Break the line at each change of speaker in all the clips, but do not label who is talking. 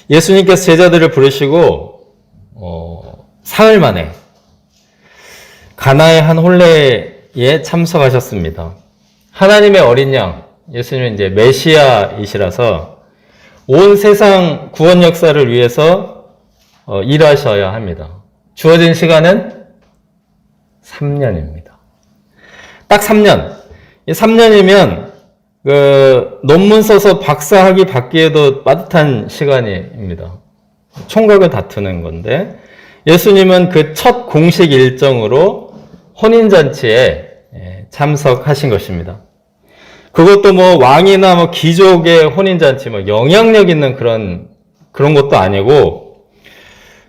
예수님께서 제자들을 부르시고 사흘 만에 가나의 한 혼례에 참석하셨습니다. 하나님의 어린 양, 예수님은 이제 메시아이시라서 온 세상 구원 역사를 위해서 일하셔야 합니다. 주어진 시간은 3년입니다. 딱 3년. 이 3년이면 논문 써서 박사학위 받기에도 빠듯한 시간입니다. 총각을 다투는 건데 예수님은 그 첫 공식 일정으로 혼인잔치에 참석하신 것입니다. 그것도 뭐 왕이나 뭐 귀족의 혼인잔치, 뭐 영향력 있는 그런 것도 아니고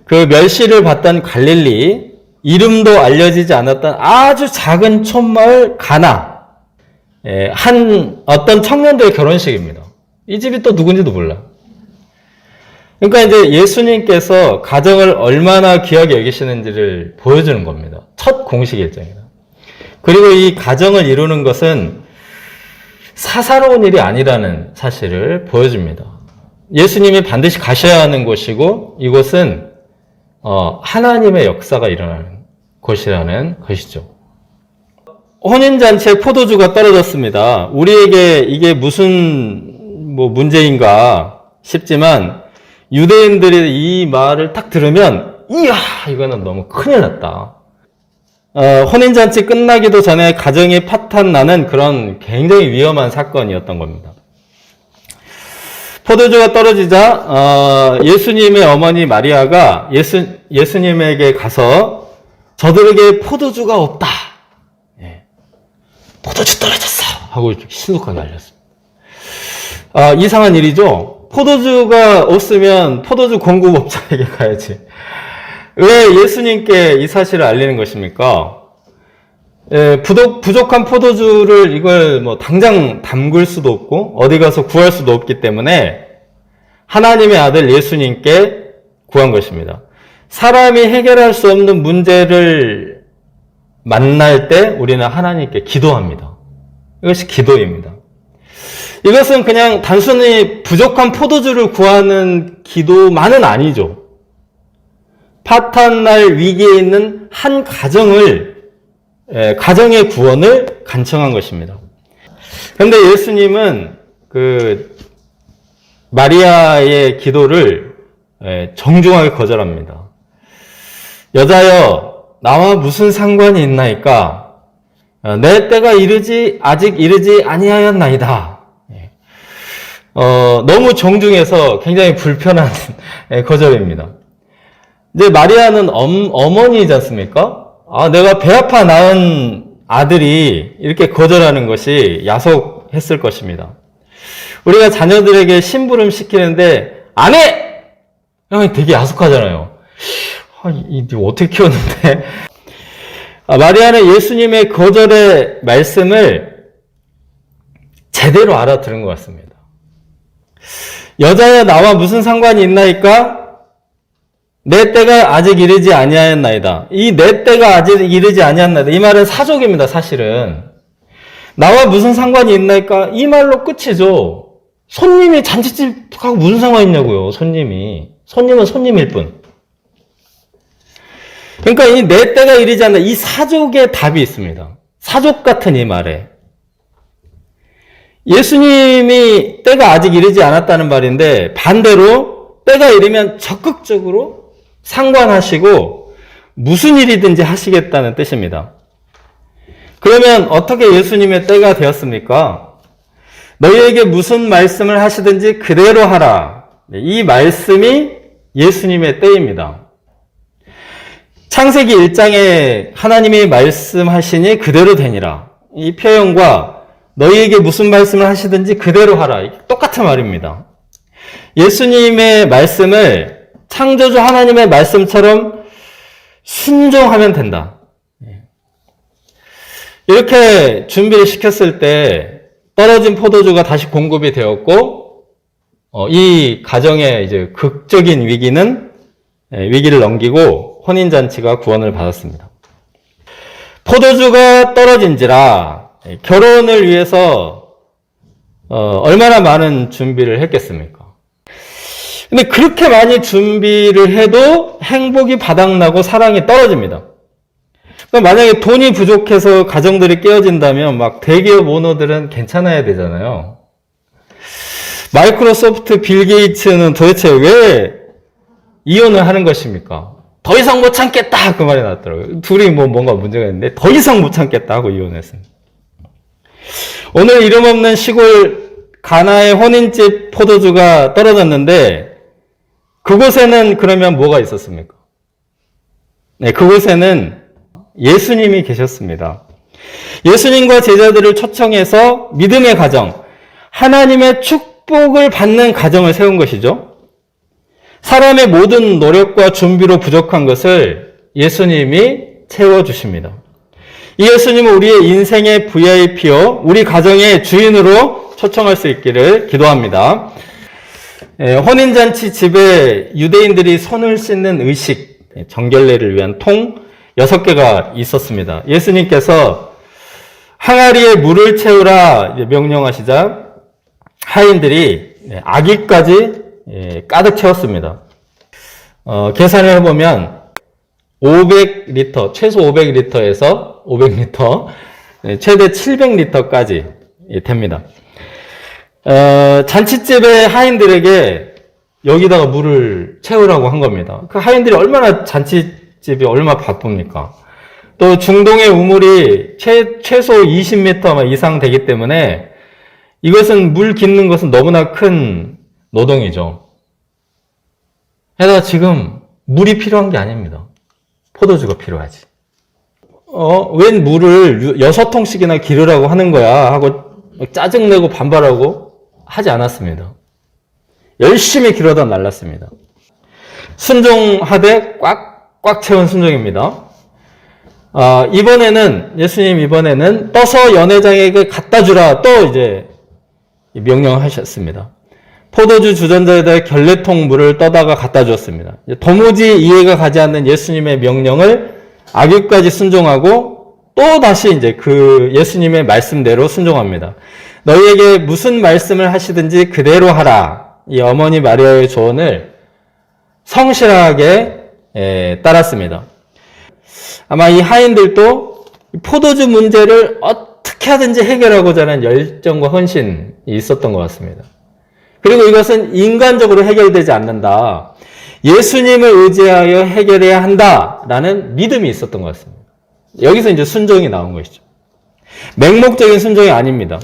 그 멸시를 받던 갈릴리, 이름도 알려지지 않았던 아주 작은 촌마을 가나, 한 어떤 청년들의 결혼식입니다. 이 집이 또 누군지도 몰라. 그러니까 이제 예수님께서 가정을 얼마나 귀하게 여기시는지를 보여주는 겁니다. 첫 공식 일정이다. 그리고 이 가정을 이루는 것은 사사로운 일이 아니라는 사실을 보여줍니다. 예수님이 반드시 가셔야 하는 곳이고 이곳은 하나님의 역사가 일어나는 곳이라는 것이죠. 혼인잔치에 포도주가 떨어졌습니다. 우리에게 이게 무슨 문제인가 싶지만 유대인들이 이 말을 딱 들으면 이야 이거는 너무 큰일 났다. 혼인잔치 끝나기도 전에 가정이 파탄나는 그런 굉장히 위험한 사건이었던 겁니다. 포도주가 떨어지자 예수님의 어머니 마리아가 예수님에게 가서 저들에게 포도주가 없다. 포도주 떨어졌어. 하고 신속하게 알렸습니다. 이상한 일이죠. 포도주가 없으면 포도주 공급업자에게 가야지. 왜 예수님께 이 사실을 알리는 것입니까? 부족한 포도주를 이걸 당장 담글 수도 없고 어디 가서 구할 수도 없기 때문에 하나님의 아들 예수님께 구한 것입니다. 사람이 해결할 수 없는 문제를 만날 때 우리는 하나님께 기도합니다. 이것이 기도입니다. 이것은 그냥 단순히 부족한 포도주를 구하는 기도만은 아니죠. 파탄날 위기에 있는 한 가정의 구원을 간청한 것입니다. 그런데 예수님은 마리아의 기도를 정중하게 거절합니다. 여자여, 나와 무슨 상관이 있나이까? 내 때가 아직 이르지 아니하였나이다. 너무 정중해서 굉장히 불편한 거절입니다. 이제 마리아는 어머니이지 않습니까? 내가 배 아파 낳은 아들이 이렇게 거절하는 것이 야속했을 것입니다. 우리가 자녀들에게 심부름 시키는데 안 해! 되게 야속하잖아요. 이거 어떻게 키웠는데? 마리아는 예수님의 거절의 말씀을 제대로 알아들은 것 같습니다. 여자야 나와 무슨 상관이 있나이까? 내 때가 아직 이르지 아니하였나이다. 이 내 때가 아직 이르지 아니하였나이다. 이 말은 사족입니다, 사실은. 나와 무슨 상관이 있나이까? 이 말로 끝이죠. 손님이 잔치집하고 무슨 상관이 있냐고요, 손님은 손님일 뿐. 그러니까 이 내 때가 이르지 않나, 이 사족의 답이 있습니다. 사족 같은 이 말에. 예수님이 때가 아직 이르지 않았다는 말인데 반대로 때가 이르면 적극적으로 상관하시고 무슨 일이든지 하시겠다는 뜻입니다. 그러면 어떻게 예수님의 때가 되었습니까? 너희에게 무슨 말씀을 하시든지 그대로 하라. 이 말씀이 예수님의 때입니다. 창세기 1장에 하나님이 말씀하시니 그대로 되니라. 이 표현과 너희에게 무슨 말씀을 하시든지 그대로 하라. 똑같은 말입니다. 예수님의 말씀을 창조주 하나님의 말씀처럼 순종하면 된다. 이렇게 준비를 시켰을 때 떨어진 포도주가 다시 공급이 되었고 이 가정의 이제 극적인 위기를 넘기고 혼인잔치가 구원을 받았습니다. 포도주가 떨어진지라 결혼을 위해서 얼마나 많은 준비를 했겠습니까? 근데 그렇게 많이 준비를 해도 행복이 바닥나고 사랑이 떨어집니다. 그러니까 만약에 돈이 부족해서 가정들이 깨어진다면 막 대기업 오너들은 괜찮아야 되잖아요. 마이크로소프트 빌 게이츠는 도대체 왜 이혼을 하는 것입니까? 더 이상 못 참겠다! 그 말이 나왔더라고요. 둘이 뭔가 문제가 있는데 더 이상 못 참겠다 하고 이혼했습니다. 오늘 이름 없는 시골 가나의 혼인집 포도주가 떨어졌는데 그곳에는 그러면 뭐가 있었습니까? 네, 그곳에는 예수님이 계셨습니다. 예수님과 제자들을 초청해서 믿음의 가정, 하나님의 축복을 받는 가정을 세운 것이죠. 사람의 모든 노력과 준비로 부족한 것을 예수님이 채워주십니다. 이 예수님은 우리의 인생의 VIP요, 우리 가정의 주인으로 초청할 수 있기를 기도합니다. 혼인잔치 집에 유대인들이 손을 씻는 의식, 정결례를 위한 통 6개가 있었습니다. 예수님께서 항아리에 물을 채우라 명령하시자 하인들이 아기까지 가득 채웠습니다. 계산을 해보면 500리터, 최소 500리터에서 500리터, 최대 700리터까지 됩니다. 잔치집의 하인들에게 여기다가 물을 채우라고 한 겁니다. 그 하인들이 얼마나 잔치집이 얼마나 바쁩니까? 또 중동의 우물이 최소 20m 이상 되기 때문에 이것은 물 깃는 것은 너무나 큰 노동이죠. 게다가 지금 물이 필요한 게 아닙니다. 포도주가 필요하지. 웬 물을 6통씩이나 기르라고 하는 거야 하고 짜증내고 반발하고 하지 않았습니다. 열심히 기르다 날랐습니다. 순종하되 꽉 채운 순종입니다. 예수님 이번에는 떠서 연회장에게 갖다 주라 또 이제 명령하셨습니다. 포도주 주전자에다 결례통 물을 떠다가 갖다 주었습니다. 도무지 이해가 가지 않는 예수님의 명령을 아기까지 순종하고 또 다시 이제 그 예수님의 말씀대로 순종합니다. 너희에게 무슨 말씀을 하시든지 그대로 하라. 이 어머니 마리아의 조언을 성실하게 따랐습니다. 아마 이 하인들도 포도주 문제를 어떻게 하든지 해결하고자 하는 열정과 헌신이 있었던 것 같습니다. 그리고 이것은 인간적으로 해결되지 않는다. 예수님을 의지하여 해결해야 한다라는 믿음이 있었던 것 같습니다. 여기서 이제 순종이 나온 것이죠. 맹목적인 순종이 아닙니다.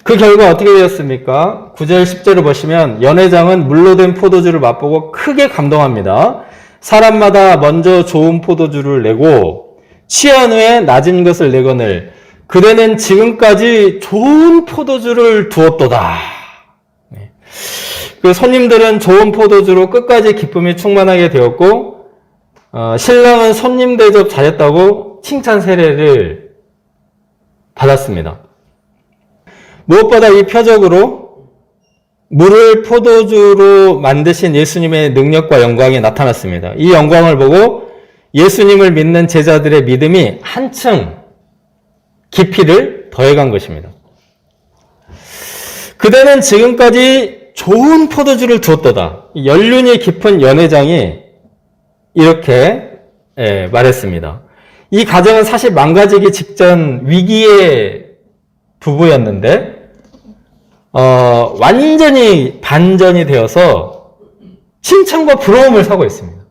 그 결과 어떻게 되었습니까? 9절 10절을 보시면 연회장은 물로 된 포도주를 맛보고 크게 감동합니다. 사람마다 먼저 좋은 포도주를 내고 취한 후에 낮은 것을 내거늘 그대는 지금까지 좋은 포도주를 두었도다. 그 손님들은 좋은 포도주로 끝까지 기쁨이 충만하게 되었고 신랑은 손님 대접 잘했다고 칭찬 세례를 받았습니다. 무엇보다 이 표적으로 물을 포도주로 만드신 예수님의 능력과 영광이 나타났습니다. 이 영광을 보고 예수님을 믿는 제자들의 믿음이 한층 깊이를 더해간 것입니다. 그대는 지금까지 좋은 포도주를 두었도다. 연륜이 깊은 연회장이 이렇게 말했습니다. 이 가정은 사실 망가지기 직전 위기의 부부였는데 완전히 반전이 되어서 칭찬과 부러움을 사고 있습니다.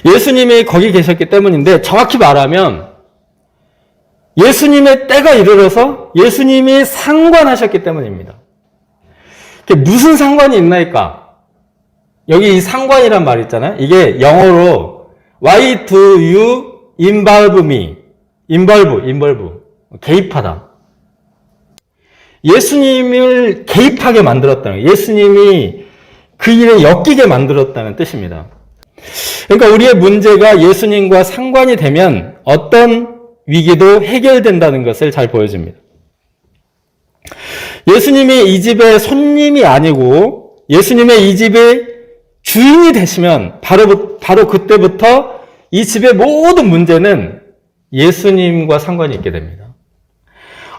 예수님이 거기 계셨기 때문인데 정확히 말하면 예수님의 때가 이르러서 예수님이 상관하셨기 때문입니다. 무슨 상관이 있나이까? 여기 이 상관이란 말 있잖아요. 이게 영어로 Why do you involve me? involve. 개입하다. 예수님을 개입하게 만들었다는 거예요. 예수님이 그 일에 엮이게 만들었다는 뜻입니다. 그러니까 우리의 문제가 예수님과 상관이 되면 어떤 위기도 해결된다는 것을 잘 보여줍니다. 예수님이 이 집의 손님이 아니고 예수님의 이 집의 주인이 되시면 바로 그때부터 이 집의 모든 문제는 예수님과 상관이 있게 됩니다.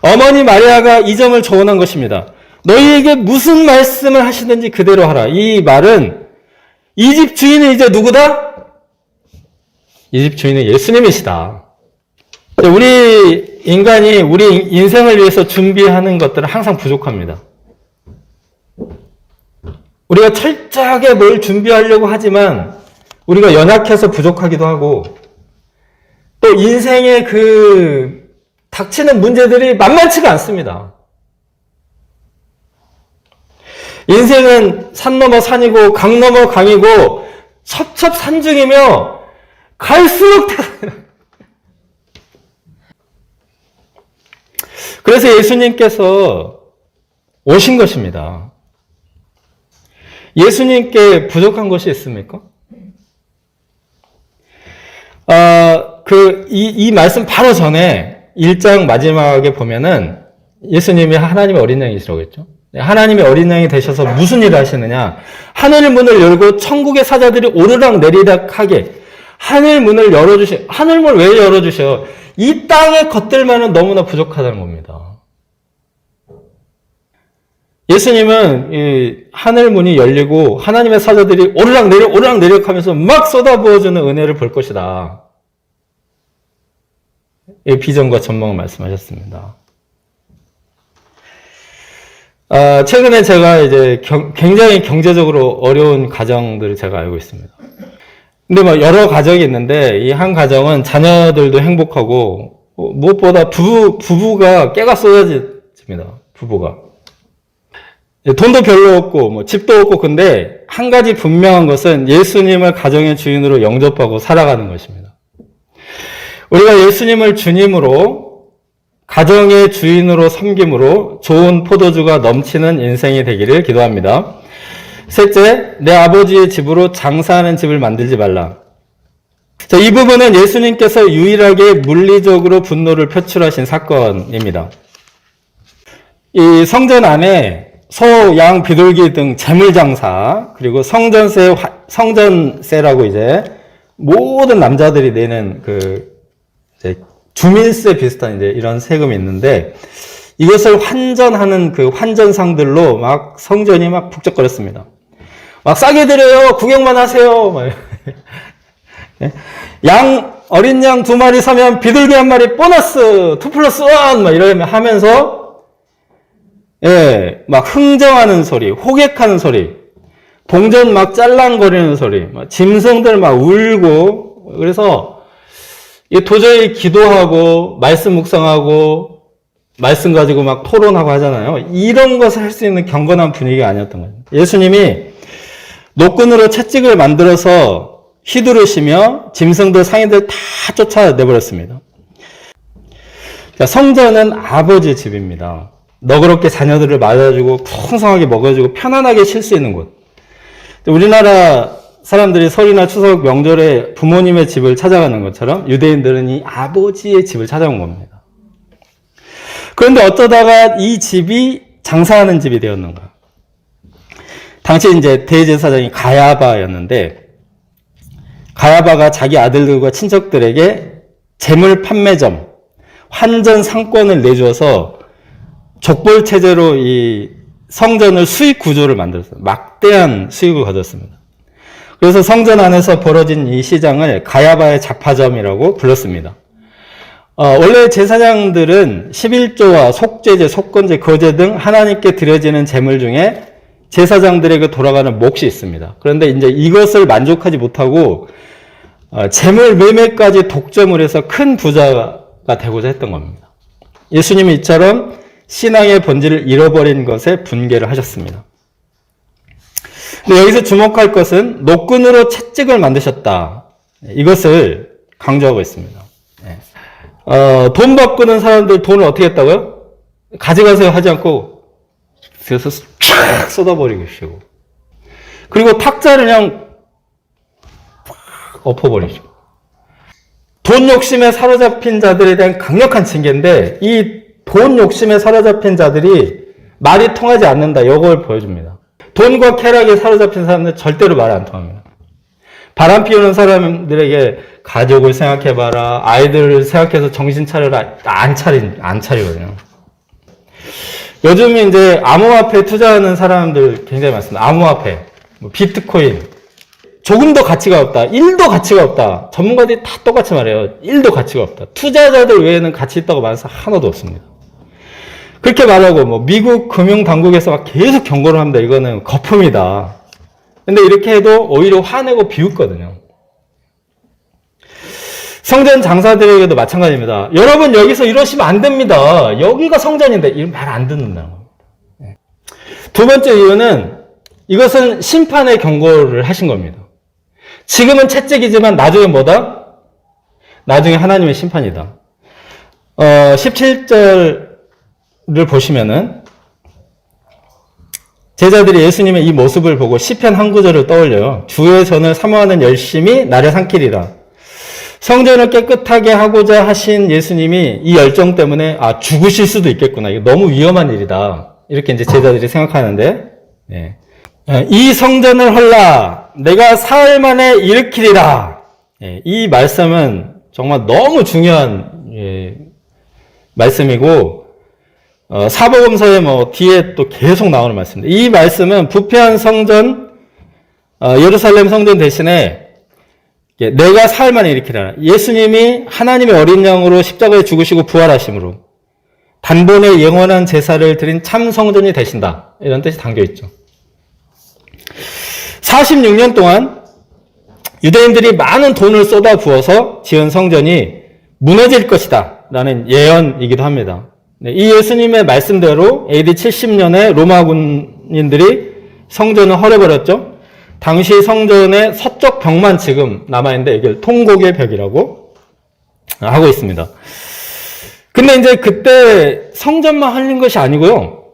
어머니 마리아가 이 점을 조언한 것입니다. 너희에게 무슨 말씀을 하시든지 그대로 하라. 이 말은 이 집 주인은 이제 누구다? 이 집 주인은 예수님이시다. 우리 인간이 우리 인생을 위해서 준비하는 것들은 항상 부족합니다. 우리가 철저하게 뭘 준비하려고 하지만 우리가 연약해서 부족하기도 하고 또 인생의 그 닥치는 문제들이 만만치가 않습니다. 인생은 산 넘어 산이고 강 넘어 강이고 첩첩산중이며 갈수록 그래서 예수님께서 오신 것입니다. 예수님께 부족한 것이 있습니까? 이 말씀 바로 전에 1장 마지막에 보면은 예수님이 하나님의 어린 양이시라고 했죠. 하나님의 어린 양이 되셔서 무슨 일을 하시느냐? 하늘 문을 열고 천국의 사자들이 오르락 내리락 하게 하늘 문을 열어주시, 하늘 문을 왜 열어주셔? 이 땅의 것들만은 너무나 부족하다는 겁니다. 예수님은 이 하늘 문이 열리고 하나님의 사자들이 오르락 내리락 하면서 막 쏟아부어주는 은혜를 볼 것이다. 이 비전과 전망을 말씀하셨습니다. 최근에 제가 이제 굉장히 경제적으로 어려운 가정들을 제가 알고 있습니다. 근데 뭐 여러 가정이 있는데 이 한 가정은 자녀들도 행복하고 무엇보다 부부가 깨가 쏟아집니다. 부부가. 돈도 별로 없고 뭐 집도 없고 근데 한 가지 분명한 것은 예수님을 가정의 주인으로 영접하고 살아가는 것입니다. 우리가 예수님을 주님으로 가정의 주인으로 섬김으로 좋은 포도주가 넘치는 인생이 되기를 기도합니다. 셋째, 내 아버지의 집으로 장사하는 집을 만들지 말라. 자, 이 부분은 예수님께서 유일하게 물리적으로 분노를 표출하신 사건입니다. 이 성전 안에 소, 양, 비둘기 등 재물장사, 그리고 성전세라고 이제 모든 남자들이 내는 이제 주민세 비슷한 이제 이런 세금이 있는데 이것을 환전하는 그 환전상들로 막 성전이 막 북적거렸습니다. 막 싸게 드려요. 구경만 하세요. 막 어린 양 2마리 사면 비둘기 1마리 보너스 2+1 막 이러면 하면서 막 흥정하는 소리, 호객하는 소리, 동전 막 짤랑거리는 소리, 막 짐승들 막 울고 그래서 도저히 기도하고 말씀 묵상하고 말씀 가지고 막 토론하고 하잖아요. 이런 것을 할 수 있는 경건한 분위기가 아니었던 거예요. 예수님이 노끈으로 채찍을 만들어서 휘두르시며 짐승들 상인들 다 쫓아내버렸습니다. 성전은 아버지 집입니다. 너그럽게 자녀들을 맞아주고 풍성하게 먹어주고 편안하게 쉴 수 있는 곳. 우리나라 사람들이 설이나 추석 명절에 부모님의 집을 찾아가는 것처럼 유대인들은 이 아버지의 집을 찾아온 겁니다. 그런데 어쩌다가 이 집이 장사하는 집이 되었는가? 당시 이제 대제사장이 가야바였는데 가야바가 자기 아들들과 친척들에게 재물 판매점, 환전 상권을 내주어서 족벌 체제로 이 성전을 수익 구조를 만들었어요. 막대한 수익을 거뒀습니다. 그래서 성전 안에서 벌어진 이 시장을 가야바의 잡화점이라고 불렀습니다. 원래 제사장들은 11조와 속죄제, 속건제, 거제 등 하나님께 드려지는 제물 중에 제사장들에게 돌아가는 몫이 있습니다. 그런데 이제 이것을 만족하지 못하고 제물 매매까지 독점을 해서 큰 부자가 되고자 했던 겁니다. 예수님이 이처럼 신앙의 본질을 잃어버린 것에 분개를 하셨습니다. 근데 여기서 주목할 것은 노끈으로 채찍을 만드셨다. 이것을 강조하고 있습니다. 돈 바꾸는 사람들 돈을 어떻게 했다고요? 가져가세요 하지 않고 그래서 쫙 쏟아버리시고 그리고 탁자를 그냥 엎어버리시고 돈 욕심에 사로잡힌 자들에 대한 강력한 징계인데 이 돈 욕심에 사로잡힌 자들이 말이 통하지 않는다. 이걸 보여줍니다. 돈과 쾌락에 사로잡힌 사람들은 절대로 말 안 통합니다. 바람 피우는 사람들에게 가족을 생각해봐라. 아이들을 생각해서 정신 차려라. 안 차리거든요. 요즘에 이제 암호화폐 투자하는 사람들 굉장히 많습니다. 암호화폐, 뭐 비트코인. 조금 더 가치가 없다. 1도 가치가 없다. 전문가들이 다 똑같이 말해요. 1도 가치가 없다. 투자자들 외에는 가치 있다고 말해서 하나도 없습니다. 그렇게 말하고 뭐 미국 금융당국에서 막 계속 경고를 합니다. 이거는 거품이다. 근데 이렇게 해도 오히려 화내고 비웃거든요. 성전 장사들에게도 마찬가지입니다. 여러분 여기서 이러시면 안 됩니다. 여기가 성전인데 이런 말 안 듣는다는 겁니다. 두 번째 이유는 이것은 심판의 경고를 하신 겁니다. 지금은 채찍이지만 나중에 뭐다? 나중에 하나님의 심판이다. 17절을 보시면은 제자들이 예수님의 이 모습을 보고 시편 한 구절을 떠올려요. 주의 전을 사모하는 열심이 나를 삼키리라. 성전을 깨끗하게 하고자 하신 예수님이 이 열정 때문에 죽으실 수도 있겠구나. 이거 너무 위험한 일이다. 이렇게 이제 제자들이 생각하는데, 예. 이 성전을 헐라 내가 사흘 만에 일으키리라. 예. 이 말씀은 정말 너무 중요한 말씀이고 사복음서에 뭐 뒤에 또 계속 나오는 말씀입니다. 이 말씀은 부패한 성전 예루살렘 성전 대신에 내가 사흘 만에 일으키라. 예수님이 하나님의 어린 양으로 십자가에 죽으시고 부활하심으로 단번에 영원한 제사를 드린 참 성전이 되신다. 이런 뜻이 담겨 있죠. 46년 동안 유대인들이 많은 돈을 쏟아 부어서 지은 성전이 무너질 것이다. 라는 예언이기도 합니다. 이 예수님의 말씀대로 AD 70년에 로마 군인들이 성전을 헐어버렸죠. 당시 성전의 서쪽 벽만 지금 남아있는데 이게 통곡의 벽이라고 하고 있습니다. 근데 이제 그때 성전만 헐린 것이 아니고요.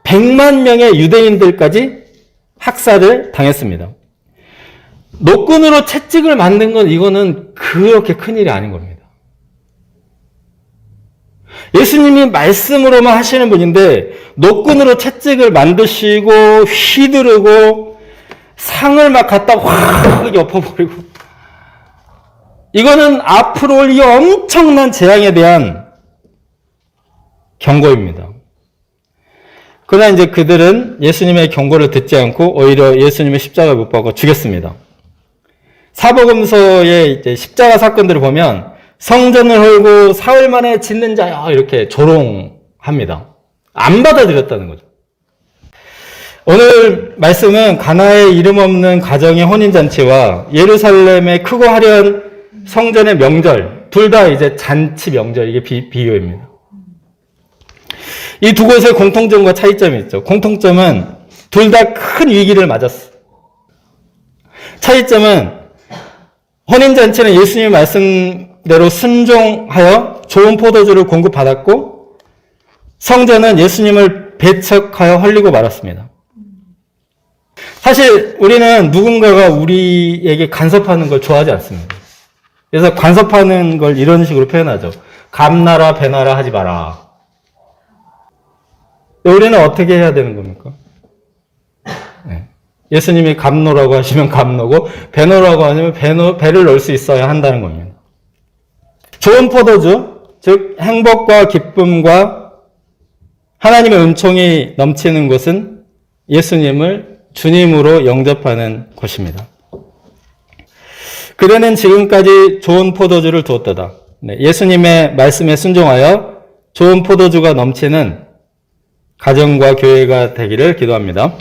100만 명의 유대인들까지 학살을 당했습니다. 노끈으로 채찍을 만든 건 이거는 그렇게 큰일이 아닌 겁니다. 예수님이 말씀으로만 하시는 분인데 노끈으로 채찍을 만드시고 휘두르고 상을 막 갖다 확 엎어버리고 이거는 앞으로 올 이 엄청난 재앙에 대한 경고입니다. 그러나 이제 그들은 예수님의 경고를 듣지 않고 오히려 예수님의 십자가에 못 박아 죽였습니다. 사복음서의 이제 십자가 사건들을 보면 성전을 헐고 사흘 만에 짓는 자야 이렇게 조롱합니다. 안 받아들였다는 거죠. 오늘 말씀은 가나의 이름 없는 가정의 혼인잔치와 예루살렘의 크고 화려한 성전의 명절 둘 다 이제 잔치 명절 이게 비유입니다. 이 두 곳의 공통점과 차이점이 있죠. 공통점은 둘 다 큰 위기를 맞았어. 차이점은 혼인잔치는 예수님의 말씀대로 순종하여 좋은 포도주를 공급받았고 성전은 예수님을 배척하여 헐리고 말았습니다. 사실 우리는 누군가가 우리에게 간섭하는 걸 좋아하지 않습니다. 그래서 간섭하는 걸 이런 식으로 표현하죠. 감나라 배나라 하지 마라. 우리는 어떻게 해야 되는 겁니까? 네. 예수님이 감노라고 하시면 감노고 배노라고 하시면 배를 넣을 수 있어야 한다는 겁니다. 좋은 포도주, 즉 행복과 기쁨과 하나님의 은총이 넘치는 곳은 예수님을 주님으로 영접하는 곳입니다. 그대는 지금까지 좋은 포도주를 두었도다. 네, 예수님의 말씀에 순종하여 좋은 포도주가 넘치는 가정과 교회가 되기를 기도합니다.